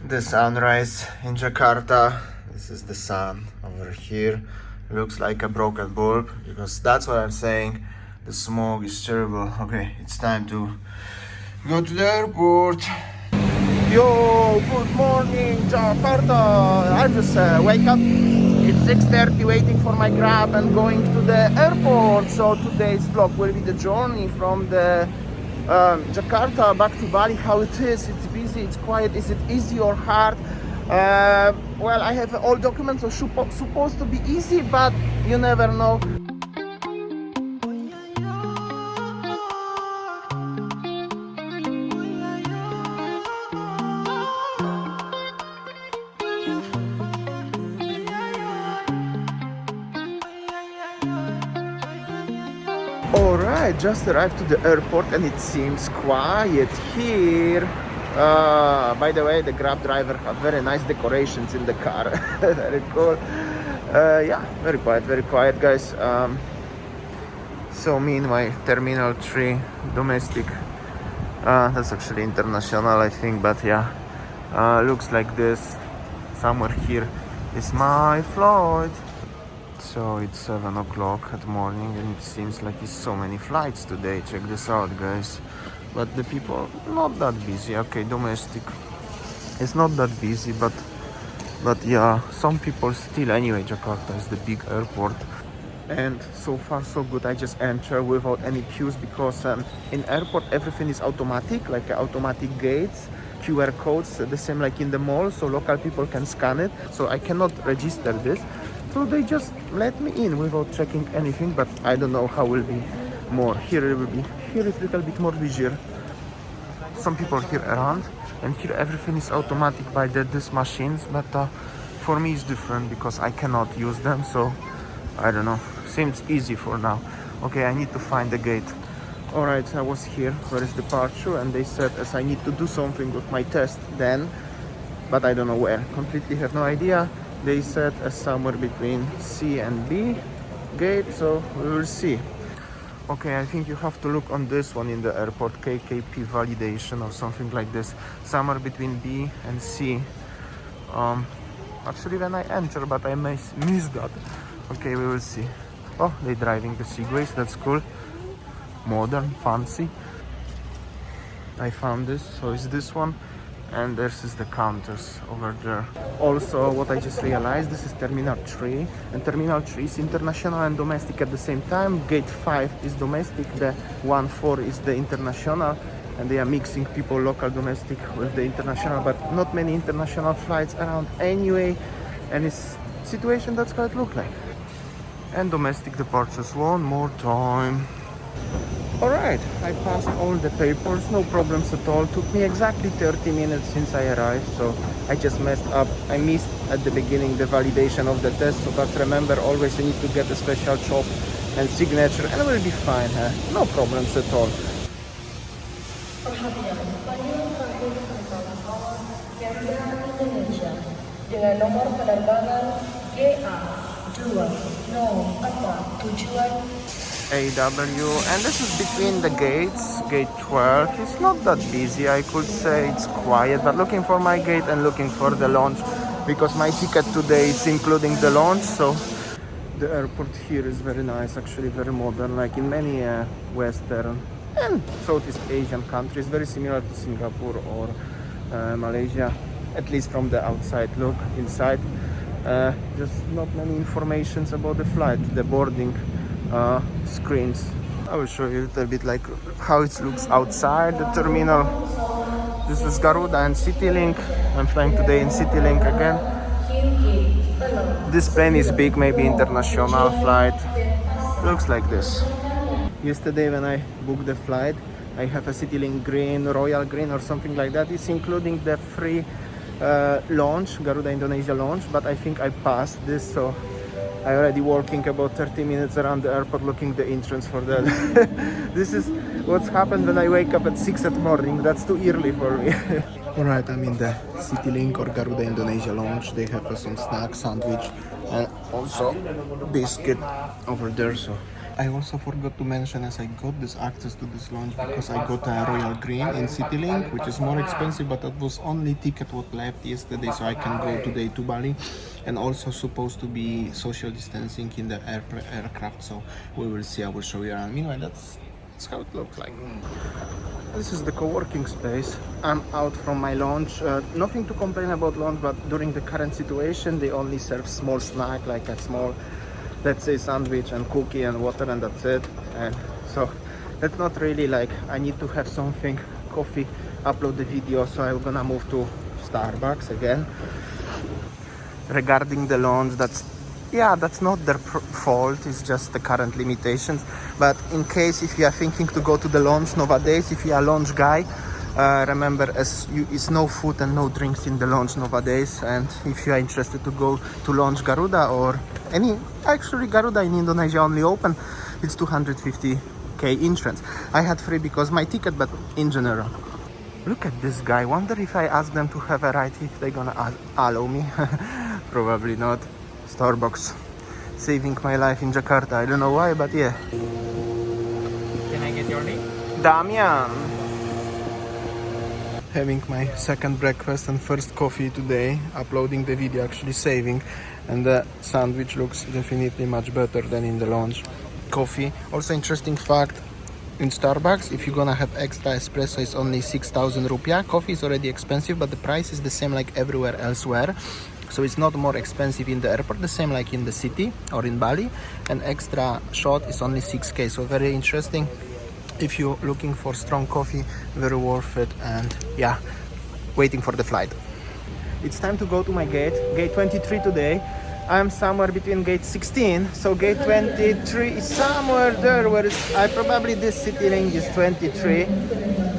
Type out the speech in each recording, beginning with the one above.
The sunrise in Jakarta. This is the sun over here. Looks like a broken bulb because that's what I'm saying. The smoke is terrible. Okay, it's time to go to the airport. Yo, good morning, Jakarta. I just wake up. It's 6:30, waiting for my grab and going to the airport. So today's vlog will be the journey from the Jakarta back to Bali. How it is? It's busy, it's quiet. Is it easy or hard? Well, I have all documents, so supposed to be easy, but you never know. Alright, just arrived to the airport and it seems quiet here. By the way, the Grab driver had very nice decorations in the car. Very cool. Yeah, very quiet guys. So me in my Terminal 3 domestic, that's actually international I think, but yeah, looks like this. Somewhere here is my flight. So it's 7 o'clock at morning and it seems like it's so many flights today. Check this out guys. But the people not that busy. Okay, domestic it's not that busy, but yeah, some people still. Anyway, Jakarta is the big airport and so far so good. I just enter without any queues because in airport everything is automatic, like automatic gates, QR codes, the same like in the mall, so local people can scan it. So I cannot register this. So they just let me in without checking anything, but I don't know how will be more. Here it will be. Here is a little bit more busier. Some people here around, and here everything is automatic by these machines, but for me it's different because I cannot use them, so I don't know. Seems easy for now. Okay, I need to find the gate. Alright, I was here for its departure, and they said as I need to do something with my test then, but I don't know where. Completely have no idea. They said somewhere between C and B gate, so we will see. Okay, I think you have to look on this one in the airport, KKP validation or something like this, somewhere between B and C. Actually when I enter, but I may miss that. Okay, we will see. Oh, they're driving the Segways, that's cool. Modern, fancy. I found this, so it's this one. And there's is the counters over there. Also, what I just realized, this is Terminal 3, and Terminal 3 is international and domestic at the same time. Gate 5 is domestic, the 1-4 is the international, and they are mixing people, local domestic with the international, but not many international flights around anyway, and it's situation that's how it look like. And domestic departures one more time. Alright, I passed all the papers, no problems at all. Took me exactly 30 minutes since I arrived, so I just messed up. I missed at the beginning the validation of the test, so but remember always you need to get a special chop and signature and we'll be fine, huh? No problems at all. Perhatian, panggilan terakhir penerbangan awal Garuda Indonesia dengan nomor penerbangan GA204 tujuan AW, and this is between the gates, gate 12. It's not that busy, I could say it's quiet, but looking for my gate and looking for the launch because my ticket today is including the launch. So the airport here is very nice, actually very modern, like in many Western and Southeast Asian countries, very similar to Singapore or Malaysia, at least from the outside look. Inside just not many informations about the flight, the boarding screens. I will show you a little bit like how it looks outside the terminal. This is Garuda and CityLink. I'm flying today in CityLink again. This plane is big, maybe international flight. Looks like this. Yesterday when I booked the flight, I have a CityLink green, Royal green or something like that. It's including the free launch, Garuda Indonesia launch, but I think I passed this, so I already walking about 30 minutes around the airport looking the entrance for that. This is what's happened when I wake up at 6 at morning. That's too early for me. Alright, I'm in the CityLink or Garuda Indonesia lounge. They have some snack, sandwich and also biscuit over there. So I also forgot to mention as I got this access to this lounge because I got a Royal Green in CityLink, which is more expensive, but that was only ticket what left yesterday, so I can go today to Bali. And also supposed to be social distancing in the aircraft, so we will see. I will show you around. Meanwhile, that's how it looks like. This is the co-working space. I'm out from my lounge. Nothing to complain about lounge, but during the current situation, they only serve small snack, like a small, let's say, sandwich and cookie and water, and that's it. And so that's not really like I need to have something, coffee, upload the video. So I'm gonna move to Starbucks again. Regarding the lounge, that's not their fault, it's just the current limitations. But in case if you are thinking to go to the lounge nowadays, if you are a lounge guy, remember it's no food and no drinks in the lounge nowadays. And if you are interested to go to lounge Garuda or actually Garuda in Indonesia only open, it's 250k entrance. I had free because my ticket, but in general. Look at this guy. Wonder if I ask them to have a ride, if they're gonna allow me. Probably not. Starbucks saving my life in Jakarta. I don't know why, but yeah. Can I get your name? Damian. Having my second breakfast and first coffee today. Uploading the video, actually saving. And the sandwich looks definitely much better than in the lounge. Coffee. Also interesting fact. In Starbucks, if you're gonna have extra espresso, it's only 6,000 rupiah. Coffee is already expensive, but the price is the same like everywhere elsewhere. So it's not more expensive in the airport, the same like in the city or in Bali. An extra shot is only 6k, so very interesting. If you're looking for strong coffee, very worth it. And yeah, waiting for the flight. It's time to go to my gate 23 today. I'm somewhere between gate 16, so gate 23 is somewhere there where probably this city link is 23,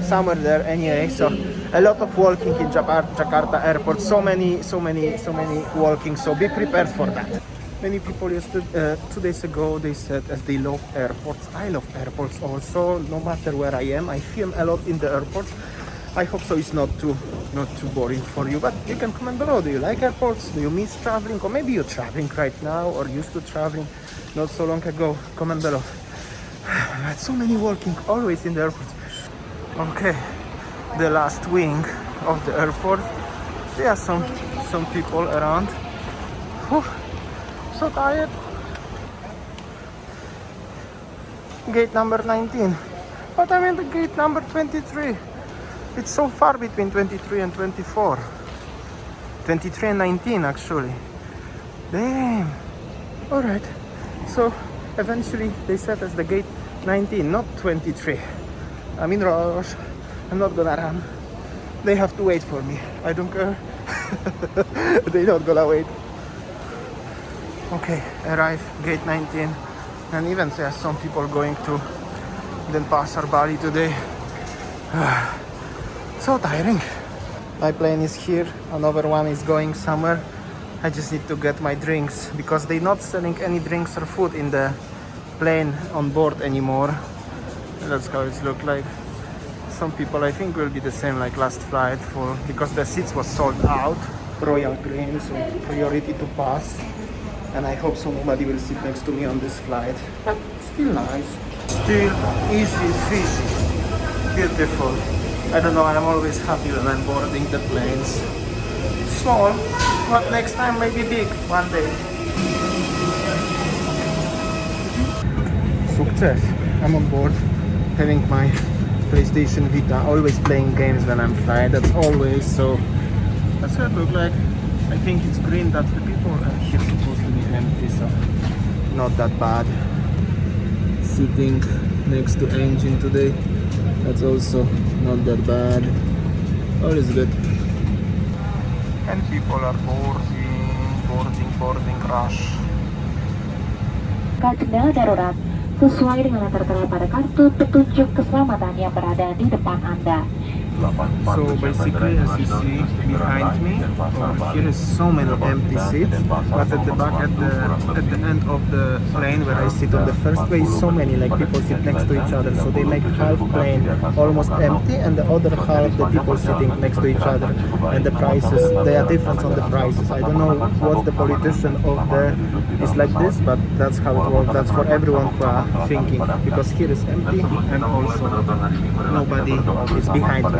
somewhere there anyway. So a lot of walking in Jakarta airport, so many walking, so be prepared for that. Many people 2 days ago, they said as they love airports. I love airports also, no matter where I am. I film a lot in the airports. I hope so it's not too boring for you, but you can comment below. Do you like airports? Do you miss traveling? Or maybe you're traveling right now or used to traveling not so long ago. Comment below. So many walking always in the airport. Okay, the last wing of the airport. There are some people around. Whew, so tired. Gate number 19, but I'm in the gate number 23. It's so far between 23 and 24. 23 and 19 actually. Damn. Alright. So eventually they set as the gate 19, not 23. I'm in rush. I'm not gonna run. They have to wait for me. I don't care. They're not gonna wait. Okay, arrive gate 19. And even there are some people going to Denpasar, Bali today. So tiring. My plane is here, another one is going somewhere. I just need to get my drinks because they're not selling any drinks or food in the plane on board anymore. And that's how it looks like. Some people I think will be the same like last flight because the seats was sold out. Royal Green, so priority to pass. And I hope so nobody will sit next to me on this flight. But still nice. Still easy, fishy. Beautiful. I don't know, I'm always happy when I'm boarding the planes. Small, but next time maybe big, one day. Success! I'm on board, having my PlayStation Vita, always playing games when I'm flying, that's always, so that's what it looks like. I think it's green, that's the people, and here supposed to be empty, so not that bad. Sitting next to engine today. That's also not that bad. All is good. And people are boarding rush. Jendela darurat sesuai dengan yang tertera pada kartu petunjuk keselamatan yang berada di depan Anda. So basically, as you see behind me, here is so many empty seats, but at the back, at the end of the plane where I sit on the first way, so many like people sit next to each other. So they make half plane almost empty, and the other half the people sitting next to each other. And the prices, they are different on the prices. I don't know what the politician of the is like this, but that's how it works. That's for everyone who are thinking, because here is empty and also nobody is behind me.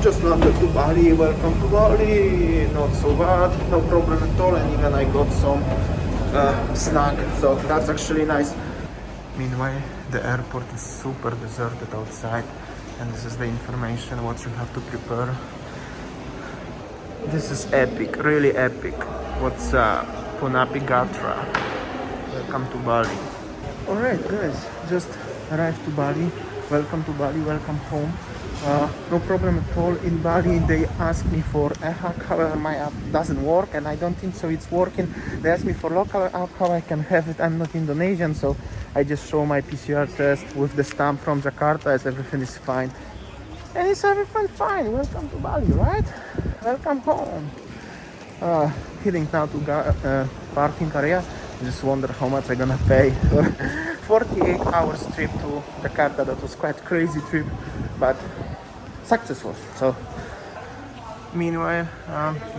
Just landed to Bali, welcome to Bali, not so bad, no problem at all, and even I got some snack, so that's actually nice. Meanwhile, the airport is super deserted outside, and this is the information what you have to prepare. This is epic, really epic. What's up? Punapi Gatra. Welcome to Bali. Alright guys, just arrived to Bali. Welcome to Bali, welcome home. No problem at all. In Bali they asked me for a hack, however my app doesn't work, and I don't think so it's working. They asked me for local app, how I can have it. I'm not Indonesian, so I just show my PCR test with the stamp from Jakarta as everything is fine. And it's everything fine. Welcome to Bali, right? Welcome home. Heading now to parking area. Just wonder how much I'm gonna pay for 48 hours trip to Jakarta. That was quite crazy trip, but successful. So meanwhile,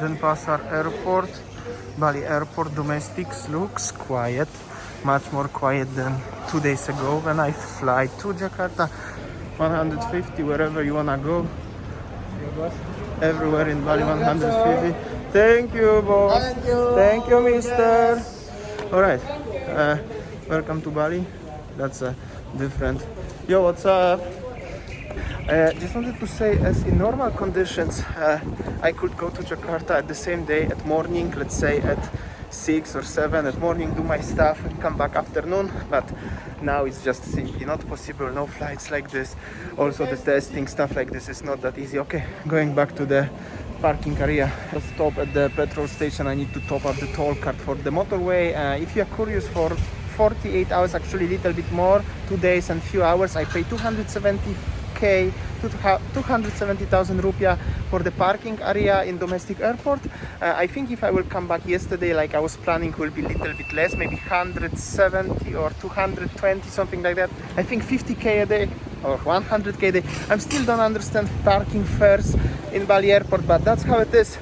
Denpasar airport, Bali airport domestics looks quiet, much more quiet than 2 days ago when I fly to Jakarta. 150 wherever you wanna go. Everywhere in Bali 150. Thank you, boss. Thank you. Thank you, mister. All right. Welcome to Bali. That's a different. Yo, what's up? Just wanted to say, as in normal conditions, I could go to Jakarta at the same day at morning, let's say at 6 or 7 at morning, do my stuff and come back afternoon, but now it's just simply not possible. No flights like this. Also the testing stuff like this is not that easy. Okay, going back to the parking area. I'll stop at the petrol station. I need to top up the toll card for the motorway. If you are curious, for 48 hours, actually a little bit more, 2 days and few hours, I pay 270,000 rupiah for the parking area in domestic airport. I think if I will come back yesterday like I was planning, will be a little bit less, maybe 170 or 220, something like that. I think 50k a day or 100k a day. I still don't understand parking fares in Bali airport, but that's how it is.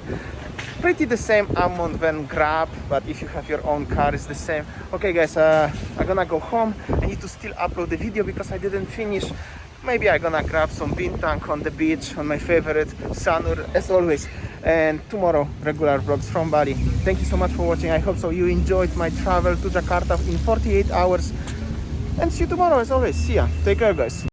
Pretty the same amount when Grab, but if you have your own car, it's the same. Okay guys, I'm gonna go home. I need to still upload the video because I didn't finish. Maybe I'm gonna grab some bintang on the beach on my favorite Sanur as always. And tomorrow, regular vlogs from Bali. Thank you so much for watching. I hope so you enjoyed my travel to Jakarta in 48 hours. And see you tomorrow as always. See ya. Take care guys.